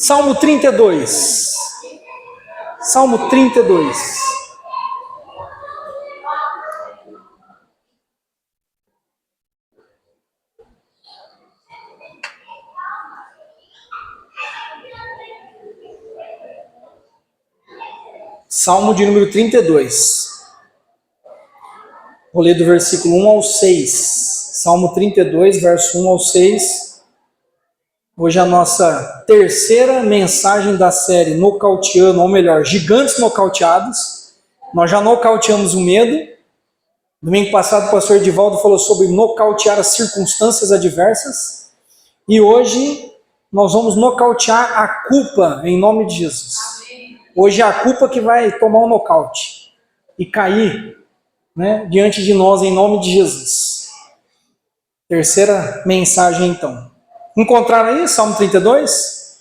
Salmo 32. Salmo 32. Salmo de número 32. Vou ler do versículo 1 ao 6. Salmo 32, verso 1 ao 6. Hoje é a nossa terceira mensagem da série Nocauteando, ou melhor, Gigantes Nocauteados. Nós já nocauteamos o medo. Domingo passado o pastor Edivaldo falou sobre nocautear as circunstâncias adversas. E hoje nós vamos nocautear a culpa em nome de Jesus. Hoje é a culpa que vai tomar um nocaute e cair, diante de nós em nome de Jesus. Terceira mensagem então. Encontraram aí Salmo 32?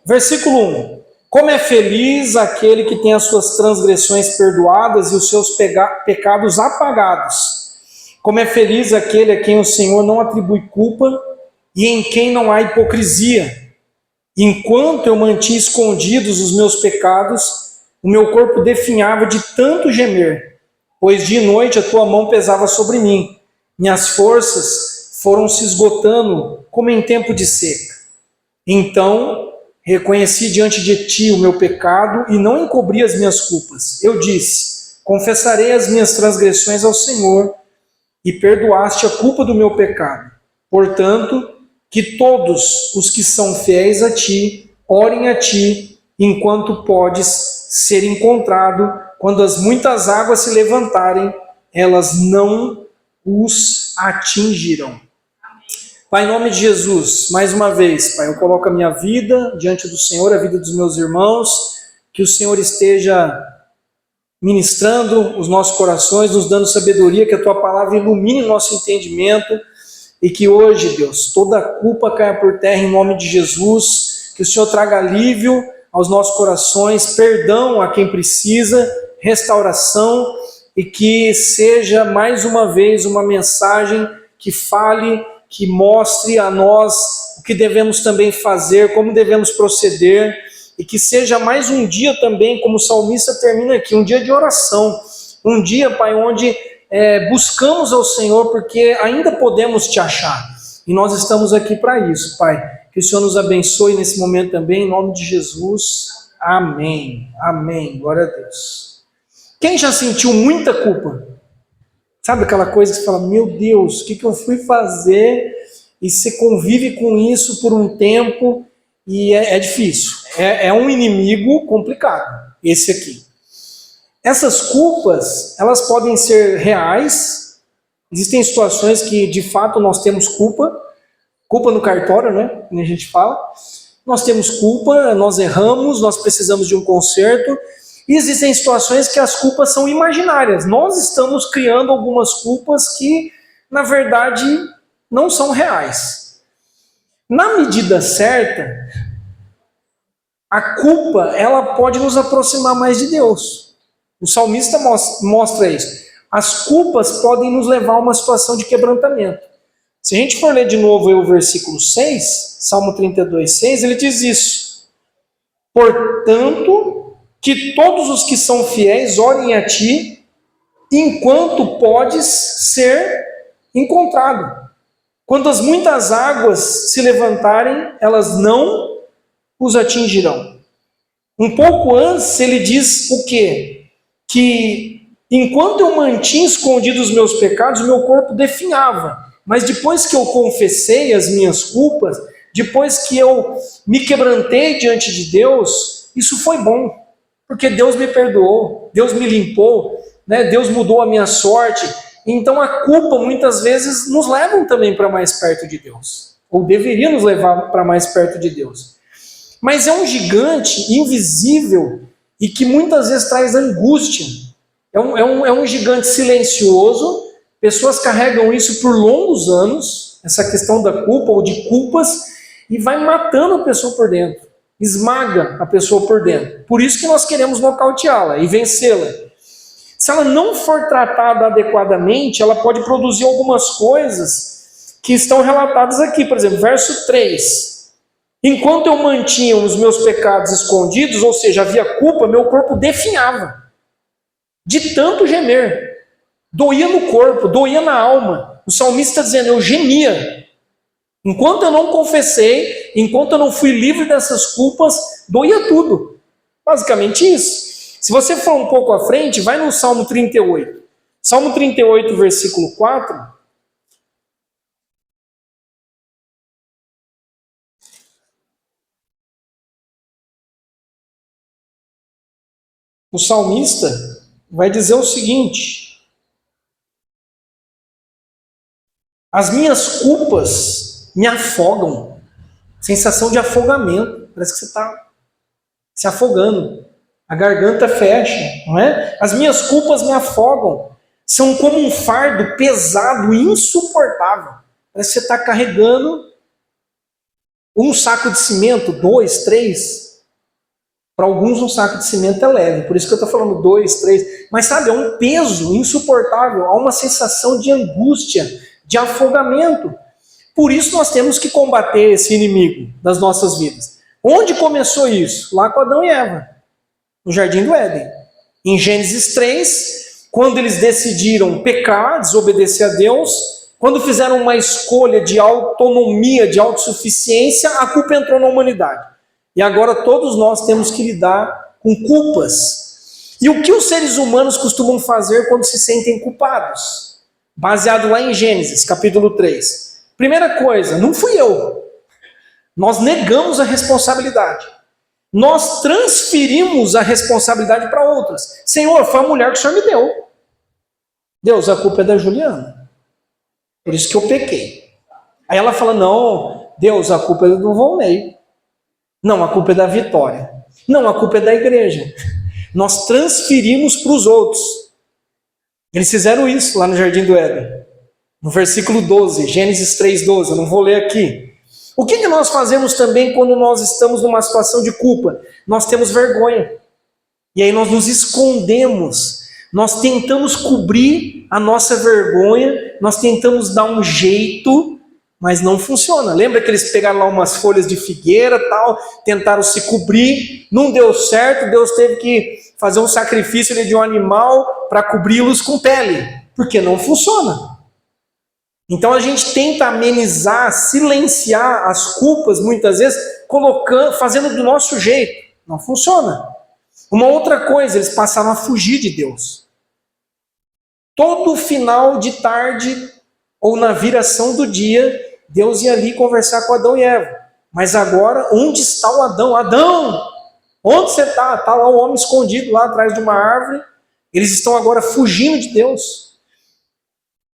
Versículo 1. Como é feliz aquele que tem as suas transgressões perdoadas e os seus pecados apagados. Como é feliz aquele a quem o Senhor não atribui culpa e em quem não há hipocrisia. Enquanto eu mantinha escondidos os meus pecados, o meu corpo definhava de tanto gemer, pois de noite a tua mão pesava sobre mim. Minhas forças foram se esgotando como em tempo de seca. Então reconheci diante de ti o meu pecado e não encobri as minhas culpas. Eu disse: confessarei as minhas transgressões ao Senhor, e perdoaste a culpa do meu pecado. Portanto, que todos os que são fiéis a ti orem a ti, enquanto podes ser encontrado. Quando as muitas águas se levantarem, elas não os atingirão. Pai, em nome de Jesus, mais uma vez, Pai, eu coloco a minha vida diante do Senhor, a vida dos meus irmãos, que o Senhor esteja ministrando os nossos corações, nos dando sabedoria, que a Tua palavra ilumine o nosso entendimento, e que hoje, Deus, toda a culpa caia por terra em nome de Jesus, que o Senhor traga alívio aos nossos corações, perdão a quem precisa, restauração, e que seja mais uma vez uma mensagem que fale, que mostre a nós o que devemos também fazer, como devemos proceder, e que seja mais um dia também, como o salmista termina aqui, um dia de oração, um dia, Pai, onde buscamos ao Senhor, porque ainda podemos te achar, e nós estamos aqui para isso, Pai. Que o Senhor nos abençoe nesse momento também, em nome de Jesus. Amém. Amém. Glória a Deus. Quem já sentiu muita culpa? Sabe aquela coisa que você fala, meu Deus, o que eu fui fazer? E você convive com isso por um tempo e é difícil. É um inimigo complicado, esse aqui. Essas culpas, elas podem ser reais. Existem situações que, de fato, nós temos culpa. Culpa no cartório, como a gente fala. Nós temos culpa, nós erramos, nós precisamos de um conserto. E existem situações que as culpas são imaginárias. Nós estamos criando algumas culpas que, na verdade, não são reais. Na medida certa, a culpa ela pode nos aproximar mais de Deus. O salmista mostra isso. As culpas podem nos levar a uma situação de quebrantamento. Se a gente for ler de novo o versículo 6, Salmo 32, 6, ele diz isso. Portanto, que todos os que são fiéis orem a ti, enquanto podes ser encontrado. Quando as muitas águas se levantarem, elas não os atingirão. Um pouco antes ele diz o quê? Que enquanto eu mantinha escondidos os meus pecados, o meu corpo definhava. Mas depois que eu confessei as minhas culpas, depois que eu me quebrantei diante de Deus, isso foi bom. Porque Deus me perdoou, Deus me limpou, Deus mudou a minha sorte. Então a culpa muitas vezes nos leva também para mais perto de Deus. Ou deveria nos levar para mais perto de Deus. Mas é um gigante invisível e que muitas vezes traz angústia. É um gigante silencioso. Pessoas carregam isso por longos anos, essa questão da culpa ou de culpas, e vai matando a pessoa por dentro. Esmaga a pessoa por dentro. Por isso que nós queremos nocauteá-la e vencê-la. Se ela não for tratada adequadamente, ela pode produzir algumas coisas que estão relatadas aqui. Por exemplo, verso 3. Enquanto eu mantinha os meus pecados escondidos, ou seja, havia culpa, meu corpo definhava. De tanto gemer. Doía no corpo, doía na alma. O salmista está dizendo, eu gemia. Enquanto eu não confessei, enquanto eu não fui livre dessas culpas, doía tudo. Basicamente isso. Se você for um pouco à frente, vai no Salmo 38. Salmo 38, versículo 4. O salmista vai dizer o seguinte: as minhas culpas me afogam. Sensação de afogamento. Parece que você está se afogando. A garganta fecha, não é? As minhas culpas me afogam. São como um fardo pesado e insuportável. Parece que você está carregando um saco de cimento, 2, 3. Para alguns um saco de cimento é leve. Por isso que eu estou falando 2, 3. Mas sabe, é um peso insuportável. Há uma sensação de angústia, de afogamento. Por isso nós temos que combater esse inimigo das nossas vidas. Onde começou isso? Lá com Adão e Eva, no Jardim do Éden. Em Gênesis 3, quando eles decidiram pecar, desobedecer a Deus, quando fizeram uma escolha de autonomia, de autossuficiência, a culpa entrou na humanidade. E agora todos nós temos que lidar com culpas. E o que os seres humanos costumam fazer quando se sentem culpados? Baseado lá em Gênesis, capítulo 3. Primeira coisa, não fui eu. Nós negamos a responsabilidade. Nós transferimos a responsabilidade para outras. Senhor, foi a mulher que o Senhor me deu. Deus, a culpa é da Juliana. Por isso que eu pequei. Aí ela fala, não, Deus, a culpa é do Volney. Não, a culpa é da Vitória. Não, a culpa é da igreja. Nós transferimos para os outros. Eles fizeram isso lá no Jardim do Éden. No versículo 12, Gênesis 3:12, eu não vou ler aqui. O que nós fazemos também quando nós estamos numa situação de culpa? Nós temos vergonha. E aí nós nos escondemos. Nós tentamos cobrir a nossa vergonha, nós tentamos dar um jeito, mas não funciona. Lembra que eles pegaram lá umas folhas de figueira, tal, tentaram se cobrir, não deu certo, Deus teve que fazer um sacrifício de um animal para cobri-los com pele, porque não funciona. Então a gente tenta amenizar, silenciar as culpas, muitas vezes, fazendo do nosso jeito. Não funciona. Uma outra coisa, eles passaram a fugir de Deus. Todo final de tarde, ou na viração do dia, Deus ia ali conversar com Adão e Eva. Mas agora, onde está o Adão? Adão! Onde você está? Está lá o homem escondido, lá atrás de uma árvore. Eles estão agora fugindo de Deus.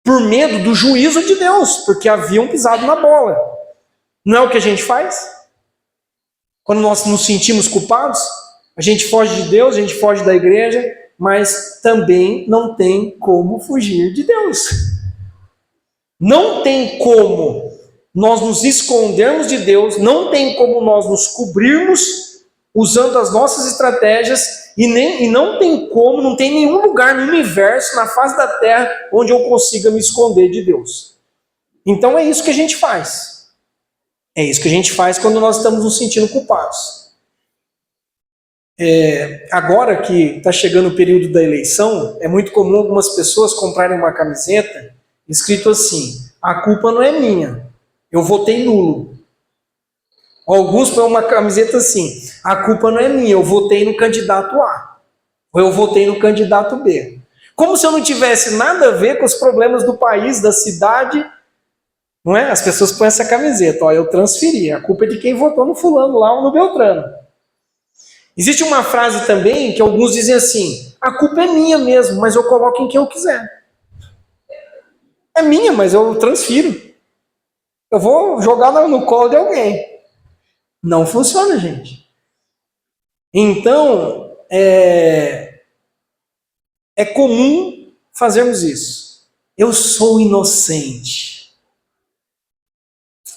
Por medo do juízo de Deus, porque haviam pisado na bola. Não é o que a gente faz? Quando nós nos sentimos culpados, a gente foge de Deus, a gente foge da igreja, mas também não tem como fugir de Deus. Não tem como nós nos escondermos de Deus, não tem como nós nos cobrirmos usando as nossas estratégias e não tem como, não tem nenhum lugar no universo, na face da terra, onde eu consiga me esconder de Deus. Então é isso que a gente faz. É isso que a gente faz quando nós estamos nos sentindo culpados. Agora que está chegando o período da eleição, é muito comum algumas pessoas comprarem uma camiseta escrito assim, a culpa não é minha, eu votei nulo. Alguns põem uma camiseta assim, a culpa não é minha, eu votei no candidato A, ou eu votei no candidato B. Como se eu não tivesse nada a ver com os problemas do país, da cidade, não é? As pessoas põem essa camiseta, ó, eu transferi, a culpa é de quem votou no fulano lá ou no Beltrano. Existe uma frase também que alguns dizem assim, a culpa é minha mesmo, mas eu coloco em quem eu quiser. É minha, mas eu transfiro. Eu vou jogar no colo de alguém. Não funciona, gente. Então, é comum fazermos isso. Eu sou inocente.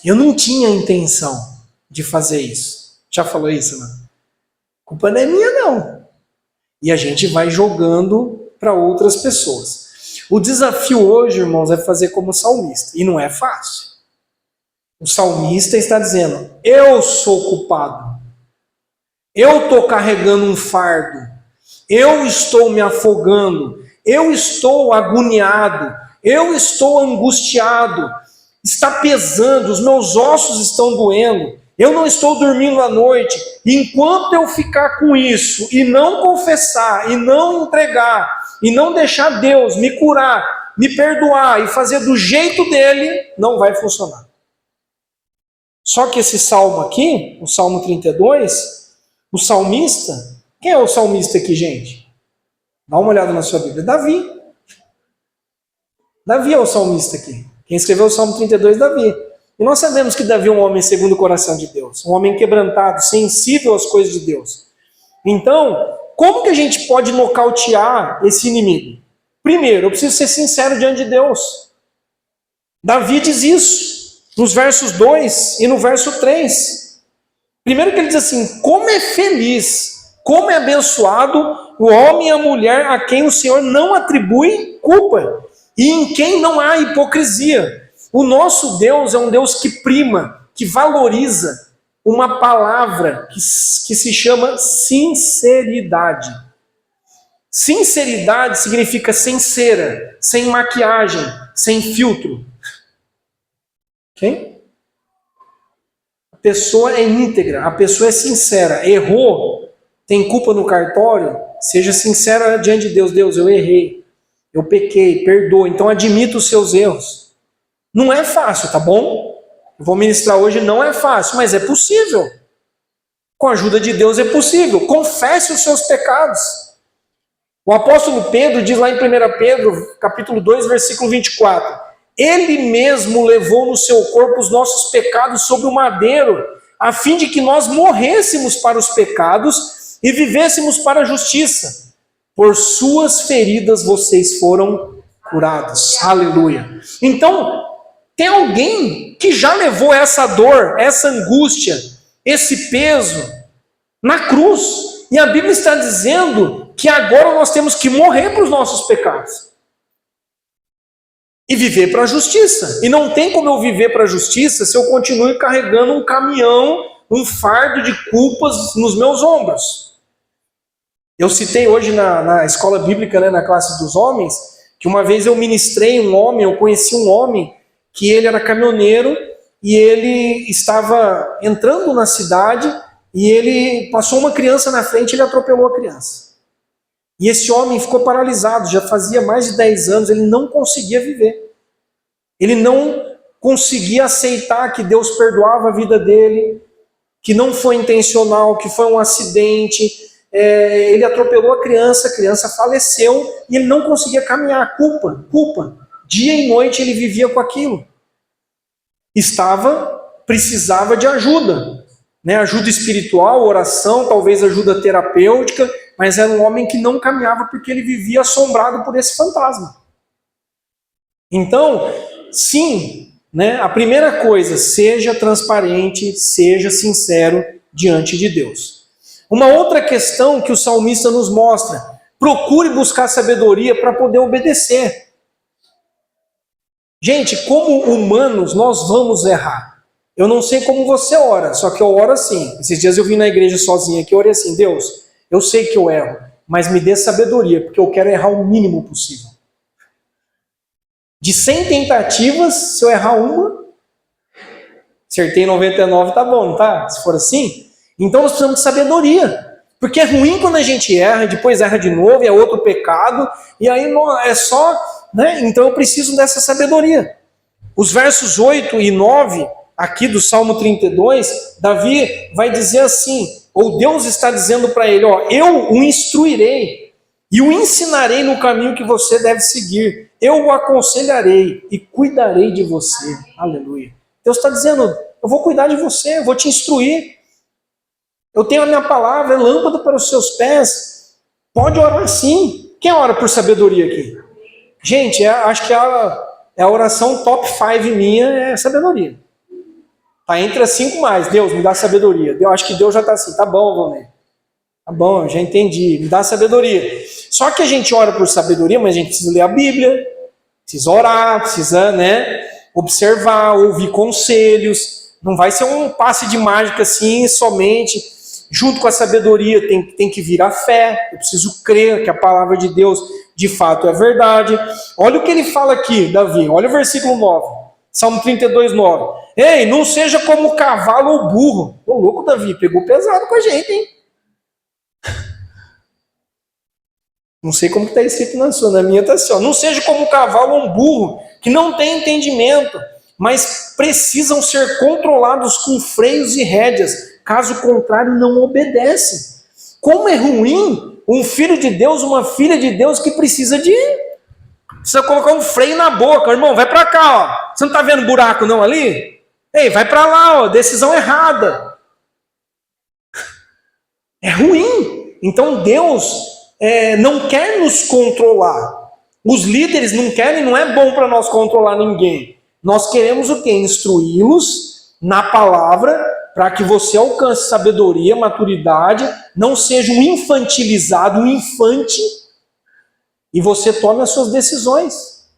Eu não tinha intenção de fazer isso. Já falou isso, né? A culpa não é minha, não. E a gente vai jogando para outras pessoas. O desafio hoje, irmãos, é fazer como salmista. E não é fácil. O salmista está dizendo: eu sou culpado, eu estou carregando um fardo, eu estou me afogando, eu estou agoniado, eu estou angustiado, está pesando, os meus ossos estão doendo, eu não estou dormindo à noite. Enquanto eu ficar com isso e não confessar, e não entregar, e não deixar Deus me curar, me perdoar e fazer do jeito dele, não vai funcionar. Só que esse salmo aqui, o Salmo 32, o salmista, quem é o salmista aqui, gente? Dá uma olhada na sua Bíblia. Davi. Davi é o salmista aqui. Quem escreveu o Salmo 32 é Davi. E nós sabemos que Davi é um homem segundo o coração de Deus, um homem quebrantado, sensível às coisas de Deus. Então, como que a gente pode nocautear esse inimigo? Primeiro, eu preciso ser sincero diante de Deus. Davi diz isso nos versos 2 e no verso 3. Primeiro que ele diz assim: como é feliz, como é abençoado o homem e a mulher a quem o Senhor não atribui culpa e em quem não há hipocrisia. O nosso Deus é um Deus que prima, que valoriza uma palavra que se chama sinceridade. Sinceridade significa sem cera, sem maquiagem, sem filtro. Ok? A pessoa é íntegra, a pessoa é sincera. Errou, tem culpa no cartório, seja sincera diante de Deus. Deus, eu errei, eu pequei, perdoa. Então admita os seus erros. Não é fácil, tá bom? Eu vou ministrar hoje, não é fácil, mas é possível. Com a ajuda de Deus é possível. Confesse os seus pecados. O apóstolo Pedro diz lá em 1 Pedro, capítulo 2, versículo 24: ele mesmo levou no seu corpo os nossos pecados sobre o madeiro, a fim de que nós morrêssemos para os pecados e vivêssemos para a justiça. Por suas feridas vocês foram curados. Aleluia. Então, tem alguém que já levou essa dor, essa angústia, esse peso na cruz. E a Bíblia está dizendo que agora nós temos que morrer para os nossos pecados e viver para a justiça. E não tem como eu viver para a justiça se eu continue carregando um caminhão, um fardo de culpas nos meus ombros. Eu citei hoje na escola bíblica, né, na classe dos homens, que uma vez eu ministrei um homem, eu conheci um homem que ele era caminhoneiro e ele estava entrando na cidade e ele passou uma criança na frente e ele atropelou a criança. E esse homem ficou paralisado, já fazia mais de 10 anos, ele não conseguia viver. Ele não conseguia aceitar que Deus perdoava a vida dele, que não foi intencional, que foi um acidente. Ele atropelou a criança faleceu e ele não conseguia caminhar. Culpa. Dia e noite ele vivia com aquilo. Precisava de ajuda, né? Ajuda espiritual, oração, talvez ajuda terapêutica, mas era um homem que não caminhava porque ele vivia assombrado por esse fantasma. Então, sim, né? A primeira coisa, seja transparente, seja sincero diante de Deus. Uma outra questão que o salmista nos mostra: procure buscar sabedoria para poder obedecer. Gente, como humanos, nós vamos errar. Eu não sei como você ora, só que eu oro assim. Esses dias eu vim na igreja sozinho aqui, eu orei assim: Deus, eu sei que eu erro, mas me dê sabedoria, porque eu quero errar o mínimo possível. De 100 tentativas, se eu errar uma, acertei 99, tá bom, não tá? Se for assim, então nós precisamos de sabedoria. Porque é ruim quando a gente erra, e depois erra de novo, e é outro pecado, e aí é só, né? Então eu preciso dessa sabedoria. Os versos 8 e 9, aqui do Salmo 32, Davi vai dizer assim, ou Deus está dizendo para ele, ó, eu o instruirei, e o ensinarei no caminho que você deve seguir. Eu o aconselharei e cuidarei de você. Aleluia. Deus está dizendo, eu vou cuidar de você, eu vou te instruir. Eu tenho a minha palavra, é lâmpada para os seus pés. Pode orar sim. Quem ora por sabedoria aqui? Gente, acho que a oração top 5 minha é sabedoria. Está entre as 5 mais. Deus, me dá sabedoria. Eu acho que Deus já está assim, tá bom, Valnei. Tá bom, já entendi. Me dá sabedoria. Só que a gente ora por sabedoria, mas a gente precisa ler a Bíblia, precisa orar, precisa, né, observar, ouvir conselhos. Não vai ser um passe de mágica assim somente. Junto com a sabedoria tem que vir a fé. Eu preciso crer que a palavra de Deus de fato é verdade. Olha o que ele fala aqui, Davi. Olha o versículo 9. Salmo 32, 9. Ei, não seja como cavalo ou burro. Ô louco, Davi, pegou pesado com a gente, hein? Não sei como está escrito na sua, na minha está assim, ó. Não seja como um cavalo ou um burro, que não tem entendimento, mas precisam ser controlados com freios e rédeas, caso contrário não obedecem. Como é ruim um filho de Deus, uma filha de Deus que precisa colocar um freio na boca. Irmão, vai para cá, ó. Você não está vendo buraco não ali? Ei, vai para lá, ó. Decisão errada. É ruim. Então Deus não quer nos controlar. Os líderes não querem, não é bom para nós controlar ninguém. Nós queremos o quê? Instruí-los na palavra para que você alcance sabedoria, maturidade, não seja um infantilizado, um infante, e você tome as suas decisões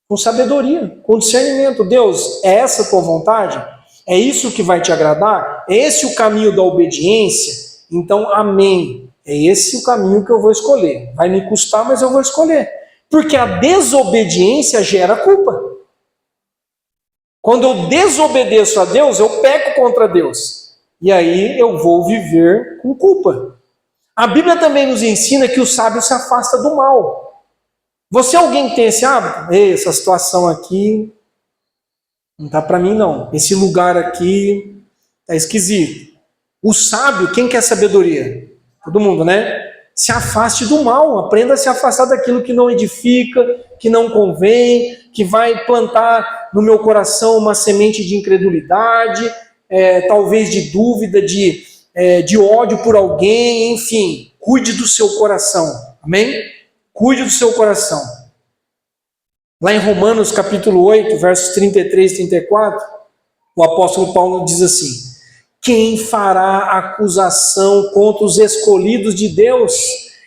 com sabedoria, com discernimento. Deus, é essa a tua vontade? É isso que vai te agradar? É esse o caminho da obediência? Então, amém. É esse o caminho que eu vou escolher. Vai me custar, mas eu vou escolher. Porque a desobediência gera culpa. Quando eu desobedeço a Deus, eu peco contra Deus. E aí eu vou viver com culpa. A Bíblia também nos ensina que o sábio se afasta do mal. Você é alguém que tem esse hábito? Ei, essa situação aqui não tá para mim não. Esse lugar aqui tá esquisito. O sábio, quem quer sabedoria? Todo mundo, né? Se afaste do mal, aprenda a se afastar daquilo que não edifica, que não convém, que vai plantar no meu coração uma semente de incredulidade, talvez de dúvida, de ódio por alguém, enfim. Cuide do seu coração, amém? Cuide do seu coração. Lá em Romanos capítulo 8, versos 33 e 34, o apóstolo Paulo diz assim: quem fará acusação contra os escolhidos de Deus?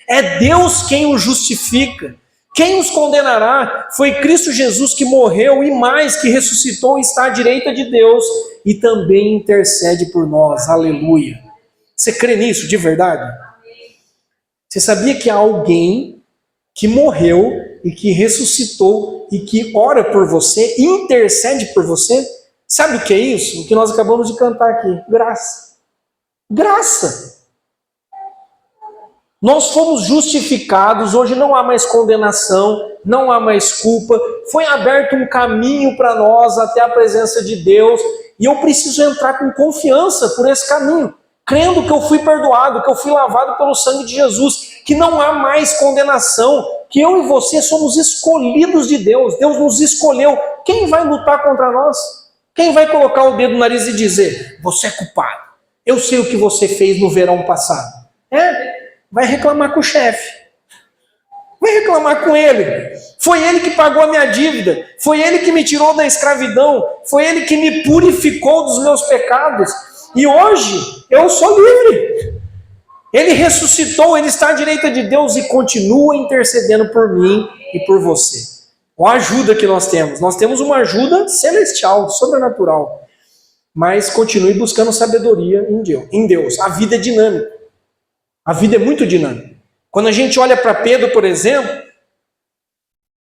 É Deus quem os justifica. Quem os condenará? Foi Cristo Jesus que morreu e mais, que ressuscitou e está à direita de Deus e também intercede por nós. Aleluia. Você crê nisso de verdade? Você sabia que há alguém que morreu e que ressuscitou e que ora por você, intercede por você? Sabe o que é isso? O que nós acabamos de cantar aqui. Graça. Graça. Nós fomos justificados, hoje não há mais condenação, não há mais culpa. Foi aberto um caminho para nós até a presença de Deus. E eu preciso entrar com confiança por esse caminho, crendo que eu fui perdoado, que eu fui lavado pelo sangue de Jesus, que não há mais condenação, que eu e você somos escolhidos de Deus. Deus nos escolheu. Quem vai lutar contra nós? Quem vai colocar o dedo no nariz e dizer, você é culpado, eu sei o que você fez no verão passado? Vai reclamar com o chefe, vai reclamar com ele. Foi ele que pagou a minha dívida, foi ele que me tirou da escravidão, foi ele que me purificou dos meus pecados, e hoje eu sou livre. Ele ressuscitou, ele está à direita de Deus e continua intercedendo por mim e por você. Qual a ajuda que nós temos? Nós temos uma ajuda celestial, sobrenatural. Mas continue buscando sabedoria em Deus. A vida é dinâmica. A vida é muito dinâmica. Quando a gente olha para Pedro, por exemplo,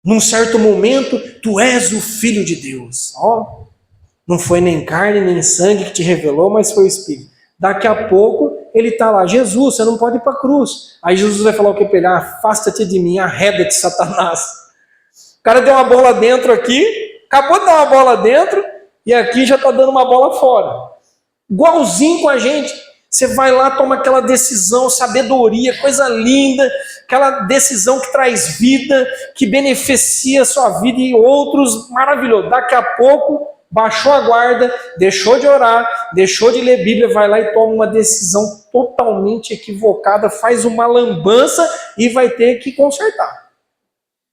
num certo momento, tu és o Filho de Deus. Não foi nem carne, nem sangue que te revelou, mas foi o Espírito. Daqui a pouco, ele está lá. Jesus, você não pode ir para a cruz. Aí Jesus vai falar o que para ele? Afasta-te de mim, arreda-te, Satanás. O cara deu uma bola dentro aqui, acabou de dar uma bola dentro, e aqui já está dando uma bola fora. Igualzinho com a gente. Você vai lá, toma aquela decisão, sabedoria, coisa linda, aquela decisão que traz vida, que beneficia a sua vida e outros, maravilhoso. Daqui a pouco, baixou a guarda, deixou de orar, deixou de ler Bíblia, vai lá e toma uma decisão totalmente equivocada, faz uma lambança e vai ter que consertar.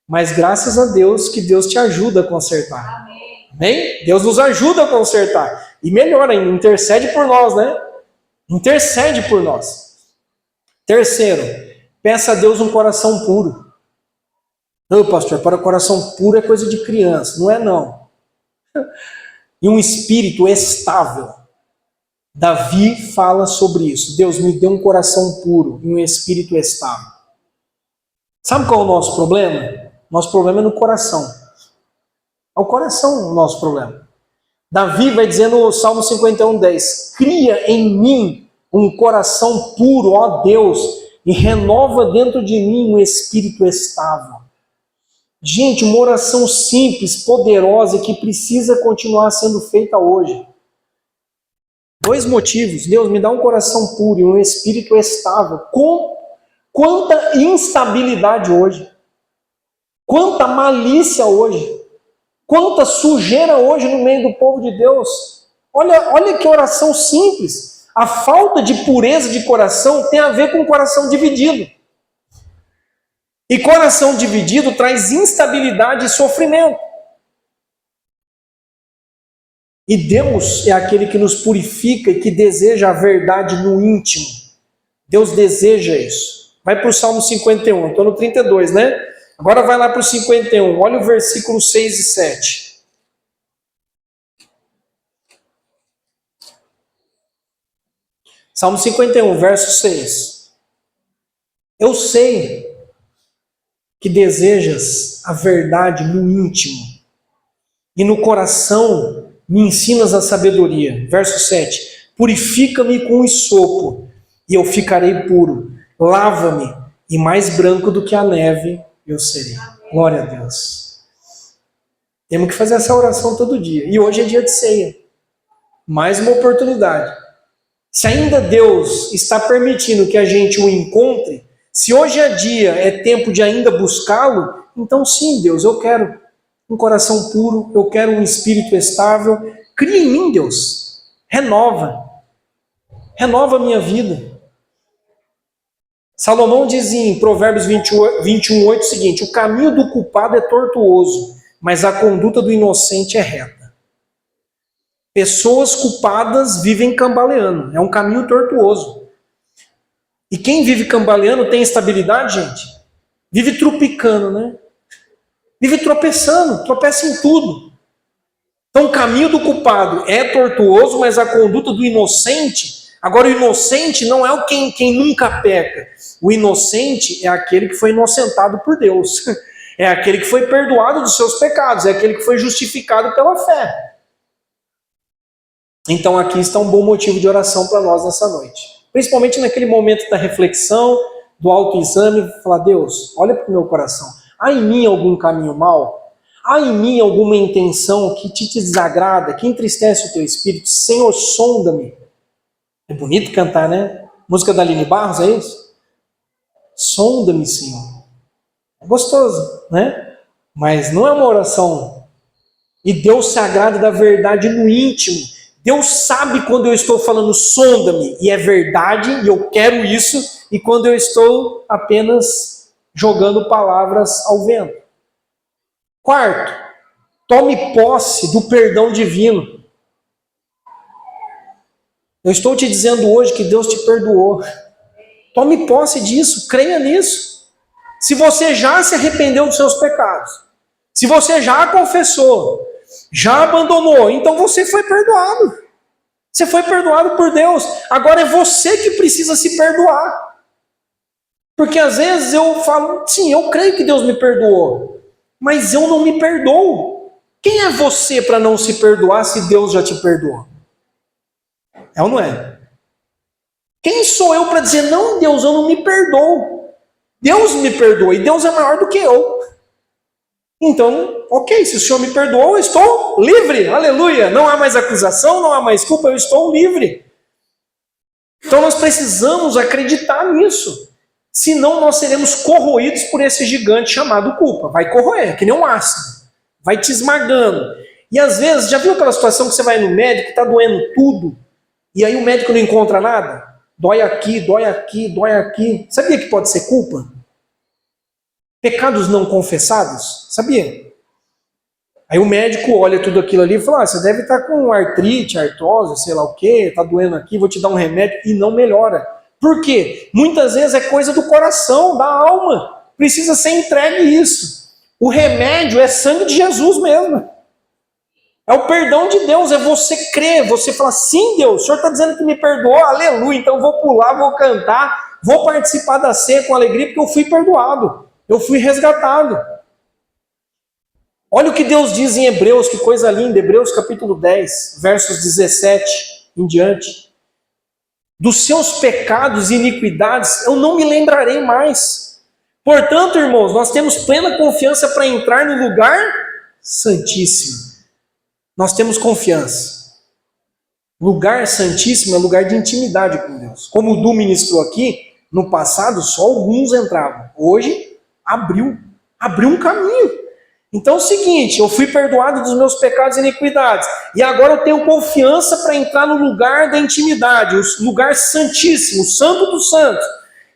Mas graças a Deus que Deus te ajuda a consertar. Amém? Deus nos ajuda a consertar. E melhor ainda, intercede por nós, né? Intercede por nós. Terceiro, peça a Deus um coração puro. Não, pastor, para o coração puro é coisa de criança. Não é não. E um espírito estável. Davi fala sobre isso. Deus me deu um coração puro e um espírito estável. Sabe qual é o nosso problema? Nosso problema é no coração. É o coração o nosso problema. Davi vai dizer no Salmo 51:10, cria em mim um coração puro, ó Deus, e renova dentro de mim um espírito estável. Gente, uma oração simples, poderosa, que precisa continuar sendo feita hoje. 2 motivos. Deus, me dá um coração puro e um espírito estável. Quanta instabilidade hoje. Quanta malícia hoje. Quanta sujeira hoje no meio do povo de Deus. Olha que oração simples. A falta de pureza de coração tem a ver com o coração dividido. E coração dividido traz instabilidade e sofrimento. E Deus é aquele que nos purifica e que deseja a verdade no íntimo. Deus deseja isso. Vai para o Salmo 51, estou no 32, né? Agora vai lá para o 51, olha o versículo 6 e 7. Salmo 51, verso 6. Eu sei que desejas a verdade no íntimo, e no coração me ensinas a sabedoria. Verso 7. Purifica-me com hisopo, e eu ficarei puro. Lava-me, e mais branco do que a neve eu serei. Glória a Deus. Temos que fazer essa oração todo dia. E hoje é dia de ceia. Mais uma oportunidade. Se ainda Deus está permitindo que a gente o encontre, se hoje é dia, é tempo de ainda buscá-lo, então sim, Deus, eu quero um coração puro, eu quero um espírito estável. Cria em mim, Deus. Renova a minha vida. Salomão diz em Provérbios 21:8 o seguinte, o caminho do culpado é tortuoso, mas a conduta do inocente é reta. Pessoas culpadas vivem cambaleando, é um caminho tortuoso. E quem vive cambaleando tem estabilidade, gente? Vive tropicando, né? Vive tropeçando, tropeça em tudo. Então o caminho do culpado é tortuoso, mas a conduta do inocente, agora o inocente não é quem nunca peca. O inocente é aquele que foi inocentado por Deus. É aquele que foi perdoado dos seus pecados, é aquele que foi justificado pela fé. Então aqui está um bom motivo de oração para nós nessa noite. Principalmente naquele momento da reflexão, do autoexame, falar, Deus, olha para o meu coração. Há em mim algum caminho mau? Há em mim alguma intenção que te desagrada, que entristece o teu espírito? Senhor, sonda-me. É bonito cantar, né? Música da Aline Barros, é isso? Sonda-me, Senhor. É gostoso, né? Mas não é uma oração. E Deus se agrada da verdade no íntimo. Deus sabe quando eu estou falando sonda-me, e é verdade, e eu quero isso, e quando eu estou apenas jogando palavras ao vento. Quarto, tome posse do perdão divino. Eu estou te dizendo hoje que Deus te perdoou. Tome posse disso, creia nisso. Se você já se arrependeu dos seus pecados, se você já confessou, já abandonou, então você foi perdoado. Você foi perdoado por Deus. Agora é você que precisa se perdoar. Porque às vezes eu falo, sim, eu creio que Deus me perdoou, mas eu não me perdoo. Quem é você para não se perdoar se Deus já te perdoou? É ou não é? Quem sou eu para dizer, não, Deus, eu não me perdoo. Deus me perdoa e Deus é maior do que eu. Então, ok, se o Senhor me perdoou, eu estou livre, aleluia. Não há mais acusação, não há mais culpa, eu estou livre. Então nós precisamos acreditar nisso. Senão nós seremos corroídos por esse gigante chamado culpa. Vai corroer, que nem um ácido. Vai te esmagando. E às vezes, já viu aquela situação que você vai no médico, está doendo tudo, e aí o médico não encontra nada? Dói aqui, dói aqui, dói aqui. Sabia que pode ser culpa? Pecados não confessados? Sabia? Aí o médico olha tudo aquilo ali e fala, você deve estar com artrite, artrose, sei lá o quê, está doendo aqui, vou te dar um remédio, e não melhora. Por quê? Muitas vezes é coisa do coração, da alma. Precisa ser entregue isso. O remédio é sangue de Jesus mesmo. É o perdão de Deus, é você crer, você falar, sim, Deus, o Senhor está dizendo que me perdoou, aleluia, então vou pular, vou cantar, vou participar da ceia com alegria, porque eu fui perdoado, eu fui resgatado. Olha o que Deus diz em Hebreus, que coisa linda, Hebreus capítulo 10, versos 17 em diante. Dos seus pecados e iniquidades eu não me lembrarei mais. Portanto, irmãos, nós temos plena confiança para entrar no lugar santíssimo. Nós temos confiança. Lugar santíssimo é lugar de intimidade com Deus. Como o Du ministrou aqui, no passado só alguns entravam. Hoje, abriu um caminho. Então é o seguinte, eu fui perdoado dos meus pecados e iniquidades. E agora eu tenho confiança para entrar no lugar da intimidade, o lugar santíssimo, o santo dos santos.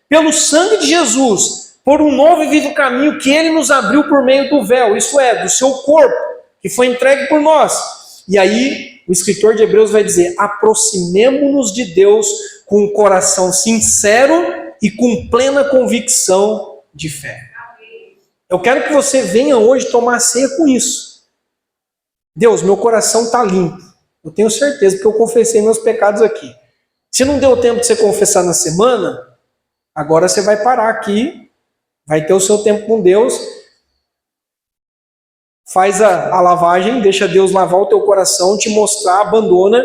Pelo sangue de Jesus, por um novo e vivo caminho que Ele nos abriu por meio do véu, isso é, do seu corpo, que foi entregue por nós. E aí, o escritor de Hebreus vai dizer, aproximemo-nos de Deus com um coração sincero e com plena convicção de fé. Eu quero que você venha hoje tomar ceia com isso. Deus, meu coração está limpo. Eu tenho certeza, porque eu confessei meus pecados aqui. Se não deu tempo de você confessar na semana, agora você vai parar aqui, vai ter o seu tempo com Deus, faz a lavagem, deixa Deus lavar o teu coração, te mostrar, abandona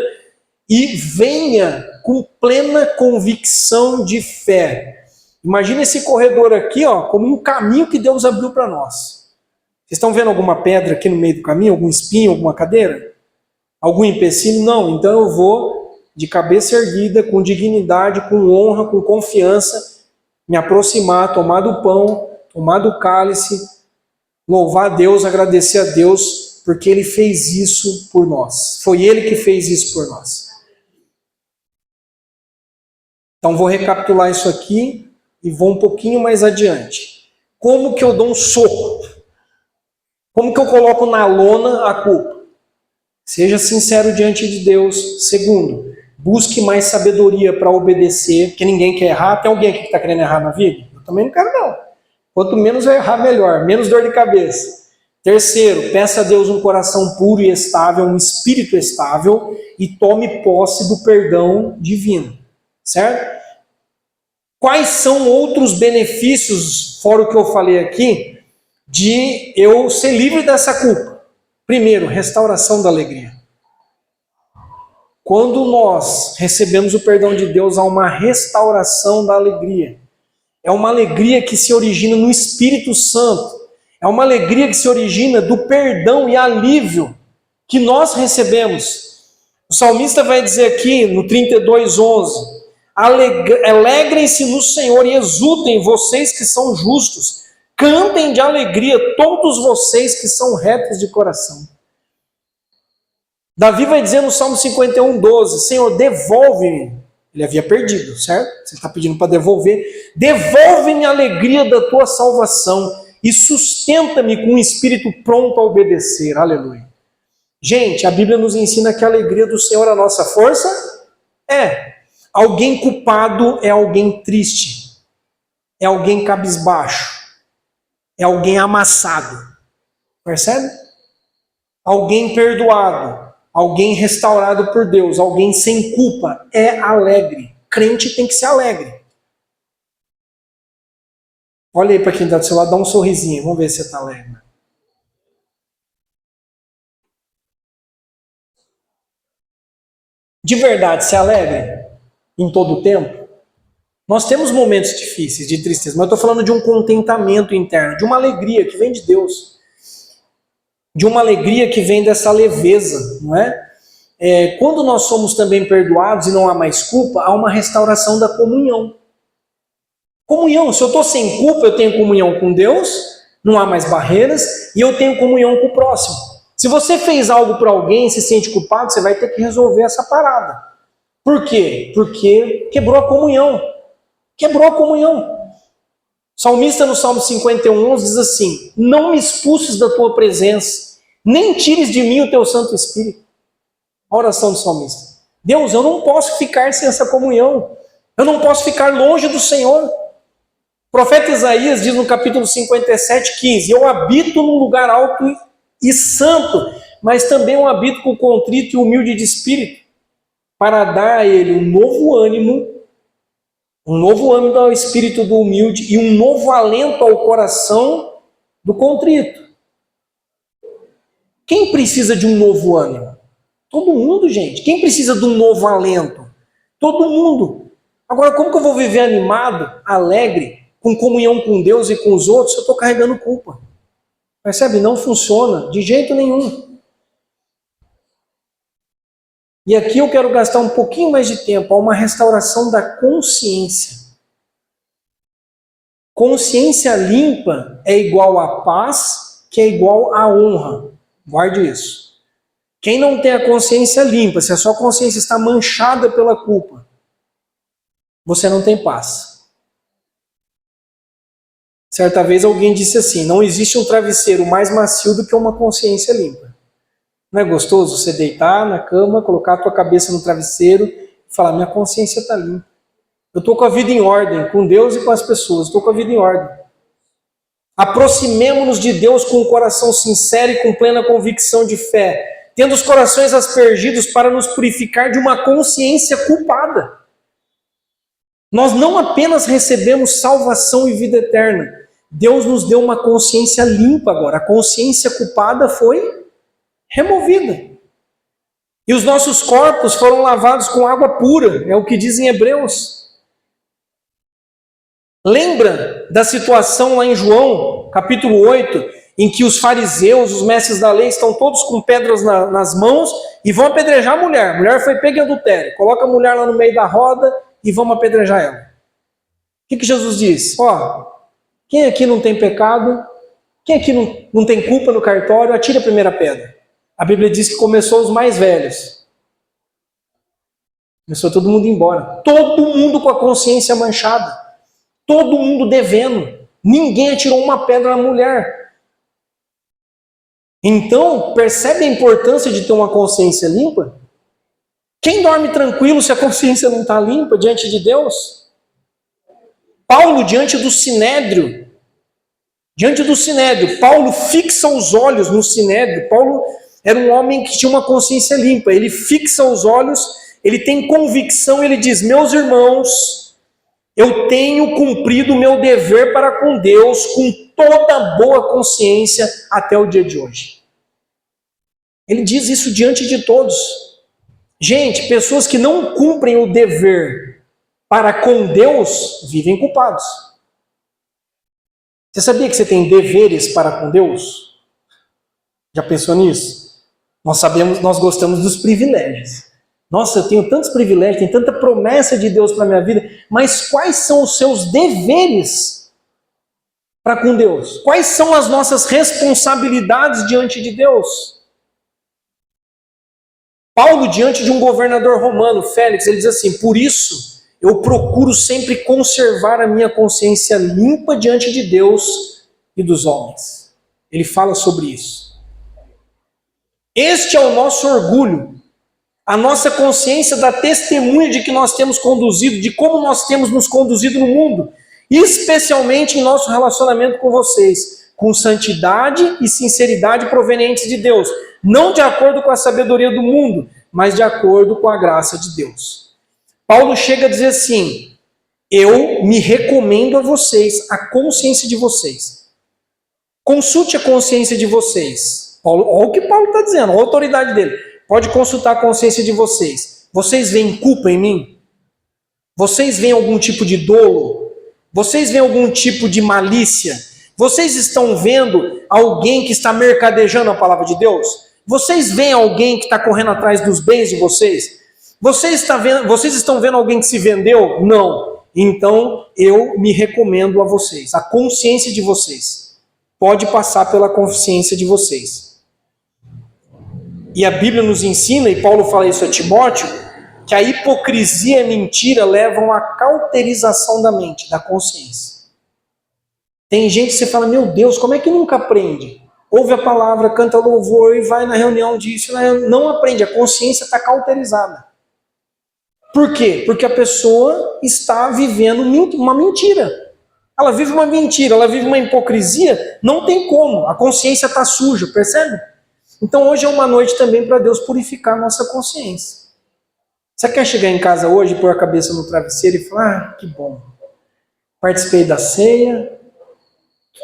e venha com plena convicção de fé. Imagina esse corredor aqui, ó, como um caminho que Deus abriu para nós. Vocês estão vendo alguma pedra aqui no meio do caminho? Algum espinho, alguma cadeira? Algum empecilho? Não. Então eu vou de cabeça erguida, com dignidade, com honra, com confiança, me aproximar, tomar do pão, tomar do cálice, louvar a Deus, agradecer a Deus, porque Ele fez isso por nós. Foi Ele que fez isso por nós. Então vou recapitular isso aqui e vou um pouquinho mais adiante. Como que eu dou um soco? Como que eu coloco na lona a culpa? Seja sincero diante de Deus. Segundo, busque mais sabedoria para obedecer, porque ninguém quer errar. Tem alguém aqui que está querendo errar na vida? Eu também não quero, não. Quanto menos eu errar, melhor. Menos dor de cabeça. Terceiro, peça a Deus um coração puro e estável, um espírito estável, e tome posse do perdão divino. Certo? Quais são outros benefícios, fora o que eu falei aqui, de eu ser livre dessa culpa? Primeiro, restauração da alegria. Quando nós recebemos o perdão de Deus, há uma restauração da alegria. É uma alegria que se origina no Espírito Santo. É uma alegria que se origina do perdão e alívio que nós recebemos. O salmista vai dizer aqui no 32:11, alegrem-se no Senhor e exultem vocês que são justos. Cantem de alegria todos vocês que são retos de coração. Davi vai dizer no Salmo 51:12, Senhor, devolve-me. Ele havia perdido, certo? Você está pedindo para devolver. Devolve-me a alegria da tua salvação e sustenta-me com um espírito pronto a obedecer. Aleluia. Gente, a Bíblia nos ensina que a alegria do Senhor é a nossa força? É. Alguém culpado é alguém triste, é alguém cabisbaixo, é alguém amassado, percebe? Alguém perdoado, alguém restaurado por Deus, alguém sem culpa, é alegre. Crente tem que ser alegre. Olha aí para quem está do seu lado, dá um sorrisinho, vamos ver se você está alegre. De verdade, se alegre? Em todo o tempo? Nós temos momentos difíceis, de tristeza, mas eu estou falando de um contentamento interno, de uma alegria que vem de Deus, de uma alegria que vem dessa leveza, não é? Quando nós somos também perdoados e não há mais culpa, há uma restauração da comunhão. Comunhão, se eu estou sem culpa, eu tenho comunhão com Deus, não há mais barreiras, e eu tenho comunhão com o próximo. Se você fez algo para alguém e se sente culpado, você vai ter que resolver essa parada. Por quê? Porque quebrou a comunhão. Quebrou a comunhão. O salmista no Salmo 51:11 diz assim, não me expulses da tua presença, nem tires de mim o teu Santo Espírito. A oração do salmista. Deus, eu não posso ficar sem essa comunhão. Eu não posso ficar longe do Senhor. O profeta Isaías diz no capítulo 57:15, eu habito num lugar alto e santo, mas também eu habito com o contrito e humilde de espírito, para dar a ele um novo ânimo ao espírito do humilde e um novo alento ao coração do contrito. Quem precisa de um novo ânimo? Todo mundo, gente. Quem precisa de um novo alento? Todo mundo. Agora, como que eu vou viver animado, alegre, com comunhão com Deus e com os outros, se eu estou carregando culpa? Percebe? Não funciona de jeito nenhum. E aqui eu quero gastar um pouquinho mais de tempo a uma restauração da consciência. Consciência limpa é igual a paz, que é igual a honra. Guarde isso. Quem não tem a consciência limpa, se a sua consciência está manchada pela culpa, você não tem paz. Certa vez alguém disse assim: não existe um travesseiro mais macio do que uma consciência limpa. Não é gostoso você deitar na cama, colocar a tua cabeça no travesseiro e falar: minha consciência está limpa. Eu estou com a vida em ordem, com Deus e com as pessoas. Estou com a vida em ordem. Aproximemo-nos de Deus com um coração sincero e com plena convicção de fé, tendo os corações aspergidos para nos purificar de uma consciência culpada. Nós não apenas recebemos salvação e vida eterna, Deus nos deu uma consciência limpa agora. A consciência culpada foi removida. E os nossos corpos foram lavados com água pura, é o que diz em Hebreus. Lembra da situação lá em João, capítulo 8, em que os fariseus, os mestres da lei, estão todos com pedras nas mãos e vão apedrejar a mulher. A mulher foi pega em adultério. Coloca a mulher lá no meio da roda e vamos apedrejar ela. O que Jesus diz? Quem aqui não tem pecado? Quem aqui não tem culpa no cartório? Atire a primeira pedra. A Bíblia diz que começou os mais velhos. Começou todo mundo embora. Todo mundo com a consciência manchada. Todo mundo devendo. Ninguém atirou uma pedra na mulher. Então, percebe a importância de ter uma consciência limpa? Quem dorme tranquilo se a consciência não está limpa diante de Deus? Paulo, diante do Sinédrio, Paulo fixa os olhos no Sinédrio. Paulo era um homem que tinha uma consciência limpa. Ele fixa os olhos, ele tem convicção, ele diz: meus irmãos, eu tenho cumprido o meu dever para com Deus com toda boa consciência até o dia de hoje. Ele diz isso diante de todos. Gente, pessoas que não cumprem o dever para com Deus vivem culpados. Você sabia que você tem deveres para com Deus? Já pensou nisso? Nós gostamos dos privilégios. Nossa, eu tenho tantos privilégios, tenho tanta promessa de Deus para a minha vida, mas quais são os seus deveres para com Deus? Quais são as nossas responsabilidades diante de Deus? Paulo, diante de um governador romano, Félix, ele diz assim: por isso eu procuro sempre conservar a minha consciência limpa diante de Deus e dos homens. Ele fala sobre isso. Este é o nosso orgulho. A nossa consciência dá testemunho de que nós temos conduzido, de como nós temos nos conduzido no mundo, especialmente em nosso relacionamento com vocês, com santidade e sinceridade provenientes de Deus, não de acordo com a sabedoria do mundo, mas de acordo com a graça de Deus. Paulo chega a dizer assim: eu me recomendo a vocês, a consciência de vocês. Consulte a consciência de vocês. Olha o que Paulo está dizendo, a autoridade dele. Pode consultar a consciência de vocês. Vocês veem culpa em mim? Vocês veem algum tipo de dolo? Vocês veem algum tipo de malícia? Vocês estão vendo alguém que está mercadejando a palavra de Deus? Vocês veem alguém que está correndo atrás dos bens de vocês? Vocês estão vendo alguém que se vendeu? Não. Então, eu me recomendo a vocês. A consciência de vocês pode passar pela consciência de vocês. E a Bíblia nos ensina, e Paulo fala isso a Timóteo, que a hipocrisia e a mentira levam à cauterização da mente, da consciência. Tem gente que você fala: meu Deus, como é que nunca aprende? Ouve a palavra, canta louvor e vai na reunião disso. Não aprende, a consciência está cauterizada. Por quê? Porque a pessoa está vivendo uma mentira. Ela vive uma mentira, ela vive uma hipocrisia, não tem como. A consciência está suja, percebe? Então hoje é uma noite também para Deus purificar a nossa consciência. Você quer chegar em casa hoje, pôr a cabeça no travesseiro e falar, que bom, participei da ceia,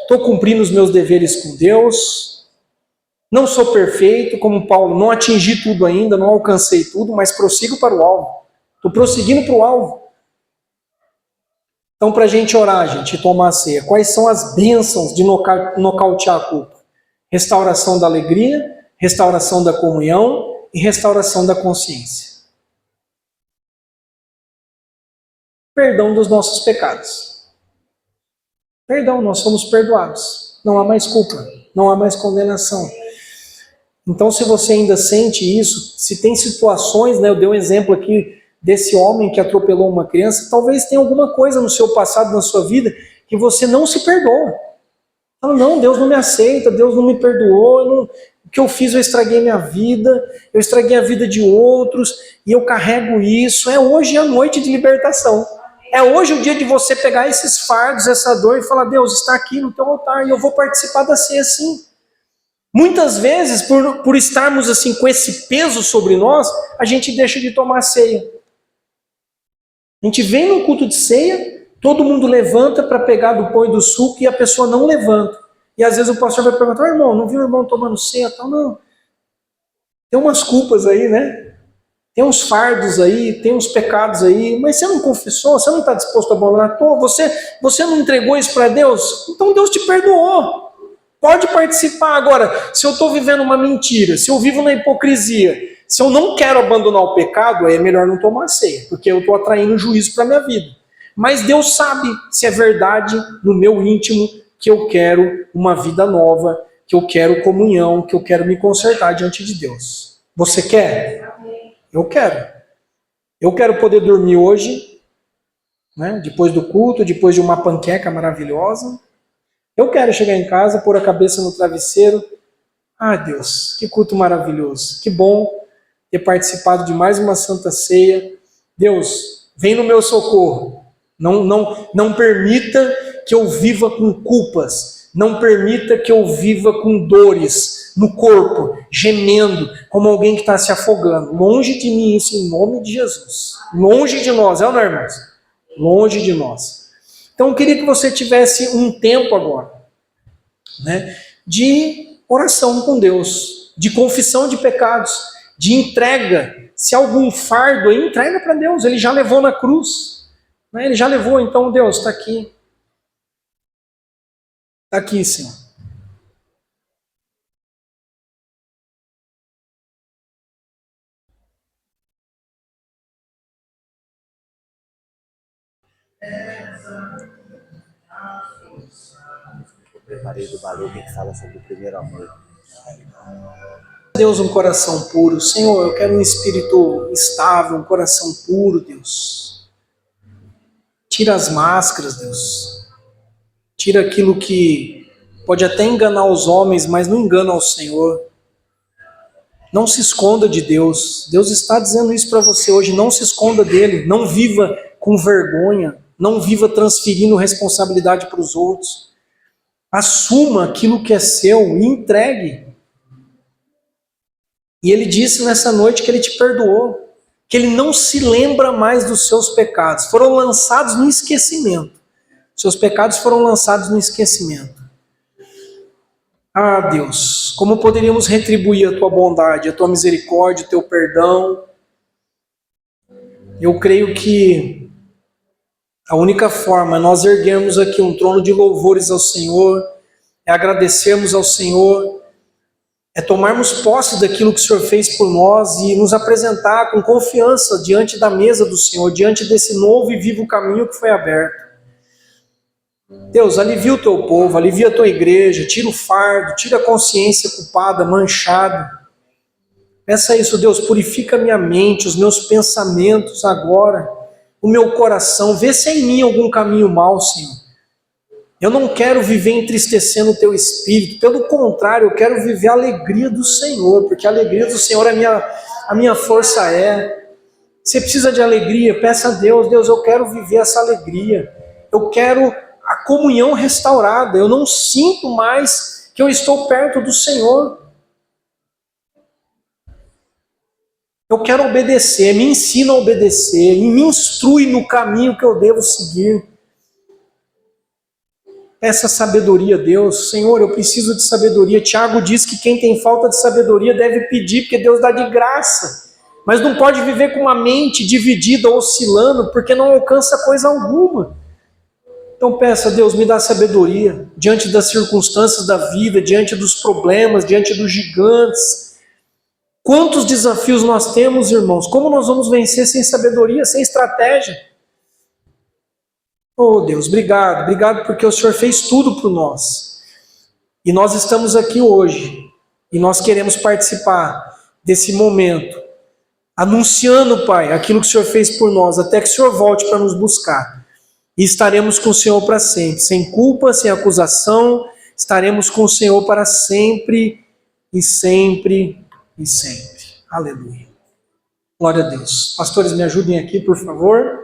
estou cumprindo os meus deveres com Deus, não sou perfeito, como Paulo, não atingi tudo ainda, não alcancei tudo, mas prossigo para o alvo. Estou prosseguindo para o alvo. Então, para a gente orar, gente, e tomar a ceia, quais são as bênçãos de nocautear a culpa? Restauração da alegria, restauração da comunhão e restauração da consciência. Perdão dos nossos pecados. Perdão, nós somos perdoados. Não há mais culpa, não há mais condenação. Então, se você ainda sente isso, se tem situações, né, eu dei um exemplo aqui desse homem que atropelou uma criança, talvez tenha alguma coisa no seu passado, na sua vida, que você não se perdoa. Fala, não, Deus não me aceita, Deus não me perdoou, o que eu fiz eu estraguei minha vida, eu estraguei a vida de outros, e eu carrego isso. É hoje a noite de libertação. É hoje o dia de você pegar esses fardos, essa dor, e falar, Deus, está aqui no teu altar, e eu vou participar da ceia assim. Muitas vezes, por estarmos assim com esse peso sobre nós, a gente deixa de tomar ceia. A gente vem no culto de ceia, todo mundo levanta para pegar do pão e do suco e a pessoa não levanta. E às vezes o pastor vai perguntar, irmão, não viu o irmão tomando ceia? Tal? Não. Tem umas culpas aí, né? Tem uns fardos aí, tem uns pecados aí, mas você não confessou, você não está disposto a abandonar? Você não entregou isso para Deus? Então Deus te perdoou. Pode participar. Agora, se eu estou vivendo uma mentira, se eu vivo na hipocrisia, se eu não quero abandonar o pecado, aí é melhor não tomar ceia, porque eu estou atraindo juízo para a minha vida. Mas Deus sabe se é verdade no meu íntimo que eu quero uma vida nova, que eu quero comunhão, que eu quero me consertar diante de Deus. Você quer? Eu quero. Eu quero poder dormir hoje, né, depois do culto, depois de uma panqueca maravilhosa. Eu quero chegar em casa, pôr a cabeça no travesseiro. Ah, Deus, que culto maravilhoso. Que bom ter participado de mais uma Santa Ceia. Deus, vem no meu socorro. Não permita que eu viva com culpas. Não permita que eu viva com dores no corpo, gemendo, como alguém que está se afogando. Longe de mim isso, em nome de Jesus. Longe de nós, é ou não, irmãos? Longe de nós. Então eu queria que você tivesse um tempo agora, né, de oração com Deus, de confissão de pecados, de entrega. Se há algum fardo aí, entrega para Deus. Ele já levou na cruz, né? Ele já levou, então Deus, está aqui. Está aqui, Senhor. Eu preparei do Baruch que fala sobre o primeiro amor. Deus, um coração puro. Senhor, eu quero um espírito estável, um coração puro, Deus. Tira as máscaras, Deus. Tira aquilo que pode até enganar os homens, mas não engana ao Senhor. Não se esconda de Deus. Deus está dizendo isso para você hoje. Não se esconda dele. Não viva com vergonha. Não viva transferindo responsabilidade para os outros. Assuma aquilo que é seu e entregue. E ele disse nessa noite que ele te perdoou, que ele não se lembra mais dos seus pecados. Foram lançados no esquecimento. Seus pecados foram lançados no esquecimento. Ah, Deus, como poderíamos retribuir a tua bondade, a tua misericórdia, o teu perdão? Eu creio que a única forma é nós erguermos aqui um trono de louvores ao Senhor, é agradecermos ao Senhor, é tomarmos posse daquilo que o Senhor fez por nós e nos apresentar com confiança diante da mesa do Senhor, diante desse novo e vivo caminho que foi aberto. Deus, alivia o teu povo, alivia a tua igreja, tira o fardo, tira a consciência culpada, manchada. Peça isso, Deus, purifica a minha mente, os meus pensamentos agora, o meu coração, vê se é em mim algum caminho mau, Senhor. Eu não quero viver entristecendo o teu espírito, pelo contrário, eu quero viver a alegria do Senhor, porque a alegria do Senhor a minha força é. Você precisa de alegria, peça a Deus, Deus, eu quero viver essa alegria, eu quero a comunhão restaurada, eu não sinto mais que eu estou perto do Senhor. Eu quero obedecer, me ensina a obedecer e me instrui no caminho que eu devo seguir. Essa sabedoria, Deus, Senhor, eu preciso de sabedoria. Tiago diz que quem tem falta de sabedoria deve pedir, porque Deus dá de graça. Mas não pode viver com uma mente dividida, oscilando, porque não alcança coisa alguma. Então peça, Deus, me dá sabedoria diante das circunstâncias da vida, diante dos problemas, diante dos gigantes. Quantos desafios nós temos, irmãos? Como nós vamos vencer sem sabedoria, sem estratégia? Oh Deus, obrigado porque o Senhor fez tudo por nós. E nós estamos aqui hoje, e nós queremos participar desse momento, anunciando, Pai, aquilo que o Senhor fez por nós, até que o Senhor volte para nos buscar. E estaremos com o Senhor para sempre, sem culpa, sem acusação, estaremos com o Senhor para sempre, e sempre, e sempre. Aleluia. Glória a Deus. Pastores, me ajudem aqui, por favor.